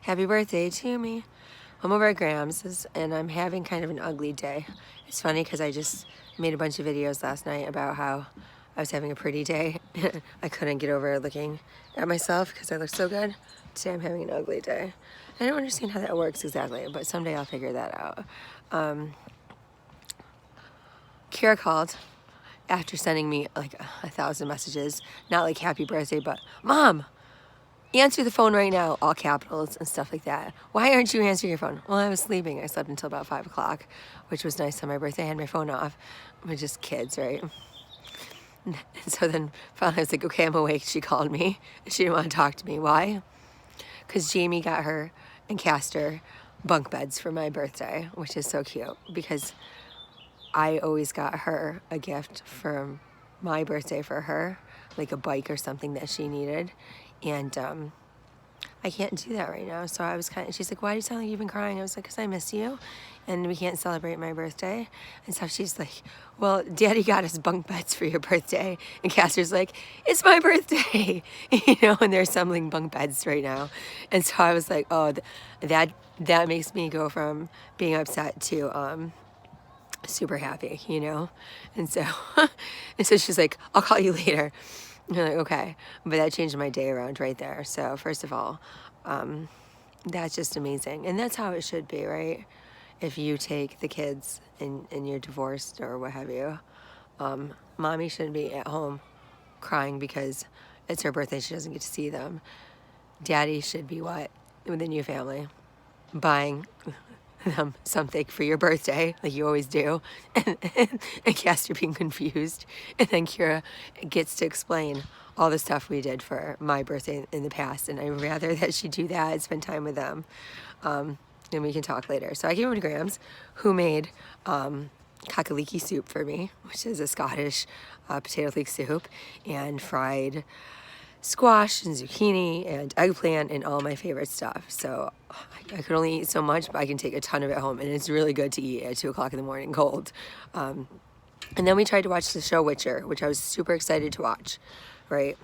Happy birthday to me. I'm over at Graham's and I'm having kind of an ugly day. It's funny because I just made a bunch of videos last night about how I was having a pretty day. I couldn't get over looking at myself because I look so good. Today I'm having an ugly day. I don't understand how that works exactly, but someday I'll figure that out. Kira called after sending me like 1,000 messages, not like happy birthday, but Mom, answer the phone right now, all capitals and stuff like that. Why aren't you answering your phone? Well, I was sleeping. I slept until about 5 o'clock, which was nice on my birthday. I had my phone off. We're just kids, right? And so then finally I was like, okay, I'm awake. She called me. She didn't want to talk to me. Why? Because Jamie got her and Castor bunk beds for my birthday, which is so cute because I always got her a gift for my birthday for her, like a bike or something that she needed. And I can't do that right now. So I was she's like, why do you sound like you've been crying? I was like, because I miss you and we can't celebrate my birthday. And so she's like, well, Daddy got us bunk beds for your birthday. And Castor's like, it's my birthday, and they're assembling bunk beds right now. And so I was like, oh, that makes me go from being upset to super happy, And so, she's like, I'll call you later. And I'm like, okay. But that changed my day around right there. So first of all, that's just amazing. And that's how it should be, right? If you take the kids and you're divorced or what have you, mommy shouldn't be at home crying because it's her birthday, she doesn't get to see them. Daddy should be what? With a new family, buying them something for your birthday, like you always do, and Castor being confused, and then Kira gets to explain all the stuff we did for my birthday in the past, and I'd rather that she do that and spend time with them, and we can talk later. So I came over to Graham's, who made kakaliki soup for me, which is a Scottish potato leek soup, and fried squash and zucchini and eggplant and all my favorite stuff. So I could only eat so much, but I can take a ton of it home, and it's really good to eat at 2 o'clock in the morning cold. And then we tried to watch the show Witcher, which I was super excited to watch, right?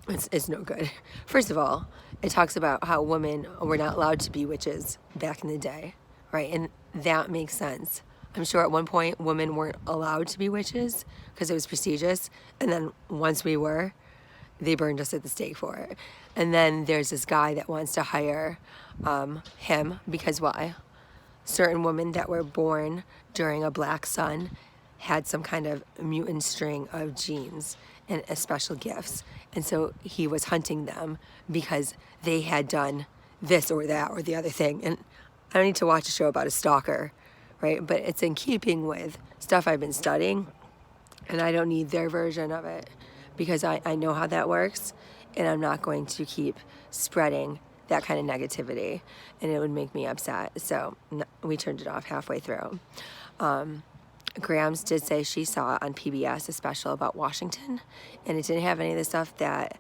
It's no good. First of all, it talks about how women were not allowed to be witches back in the day, right? And that makes sense. I'm sure at one point women weren't allowed to be witches because it was prestigious, and then once we were, they burned us at the stake for it. And then there's this guy that wants to hire him because why? Certain women that were born during a black sun had some kind of mutant string of genes and special gifts. And so he was hunting them because they had done this or that or the other thing. And I don't need to watch a show about a stalker, right? But it's in keeping with stuff I've been studying, and I don't need their version of it, because I know how that works, and I'm not going to keep spreading that kind of negativity, and it would make me upset. So we turned it off halfway through. Graham's did say she saw on PBS a special about Washington, and it didn't have any of the stuff that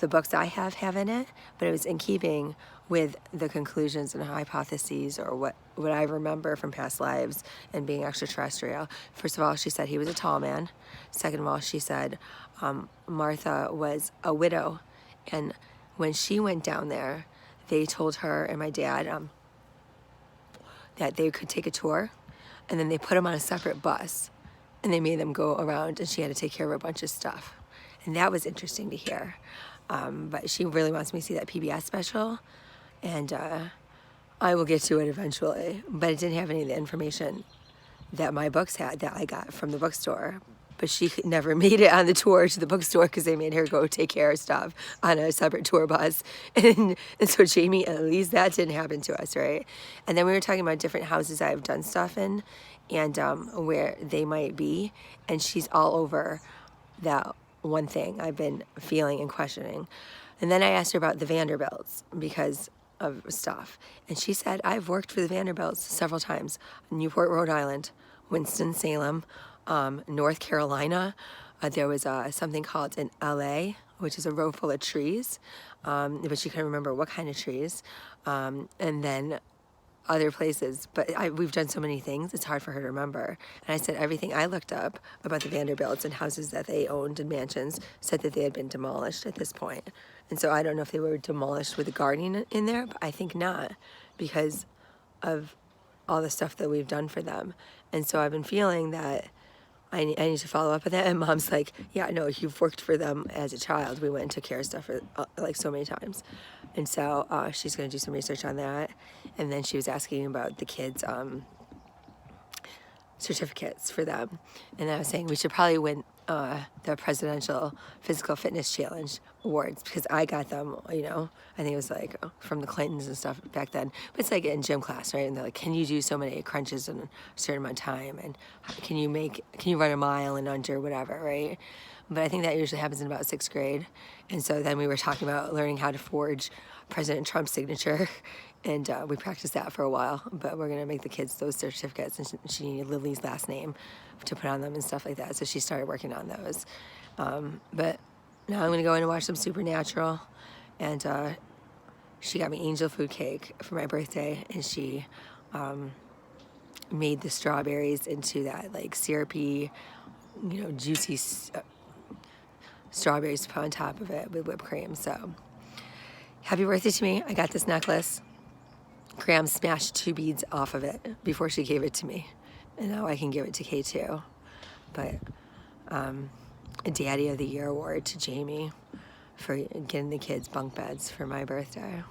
the books I have in it, but it was in keeping with the conclusions and hypotheses, or what I remember from past lives and being extraterrestrial. First of all, she said he was a tall man. Second of all, she said Martha was a widow, and when she went down there, they told her and my dad that they could take a tour, and then they put them on a separate bus, and they made them go around, and she had to take care of a bunch of stuff. And that was interesting to hear. But she really wants me to see that PBS special, and I will get to it eventually. But it didn't have any of the information that my books had that I got from the bookstore. But she never made it on the tour to the bookstore because they made her go take care of stuff on a separate tour bus. And so Jamie, at least that didn't happen to us, right? And then we were talking about different houses I've done stuff in, and where they might be. And she's all over that one thing I've been feeling and questioning. And then I asked her about the Vanderbilts because of stuff. And she said, I've worked for the Vanderbilts several times. Newport, Rhode Island, Winston-Salem, North Carolina. There was something called in LA, which is a row full of trees, but she couldn't remember what kind of trees. And then other places, but we've done so many things, it's hard for her to remember. And I said everything I looked up about the Vanderbilts and houses that they owned and mansions said that they had been demolished at this point. And so I don't know if they were demolished with the gardening in there, but I think not, because of all the stuff that we've done for them. And so I've been feeling that I need to follow up with that. And Mom's like, yeah, no, you've worked for them as a child. We went and took care of stuff for, like so many times. And so she's going to do some research on that. And then she was asking about the kids' certificates for them. And I was saying we should probably win the Presidential Physical Fitness Challenge awards, because I got them, you know, I think it was like from the Clintons and stuff back then. But it's like in gym class, right? And they're like, can you do so many crunches in a certain amount of time? And can you run a mile in under, whatever, right? But I think that usually happens in about 6th grade. And so then we were talking about learning how to forge President Trump's signature. And we practiced that for a while, but we're gonna make the kids those certificates, and she needed Lily's last name to put on them and stuff like that. So she started working on those. But now I'm gonna go in and watch some Supernatural, and she got me angel food cake for my birthday, and she made the strawberries into that like syrupy, you know, juicy strawberries to put on top of it with whipped cream. So happy birthday to me. I got this necklace. Graham smashed 2 beads off of it before she gave it to me, and now I can give it to Kay too. But a Daddy of the Year award to Jamie for getting the kids bunk beds for my birthday.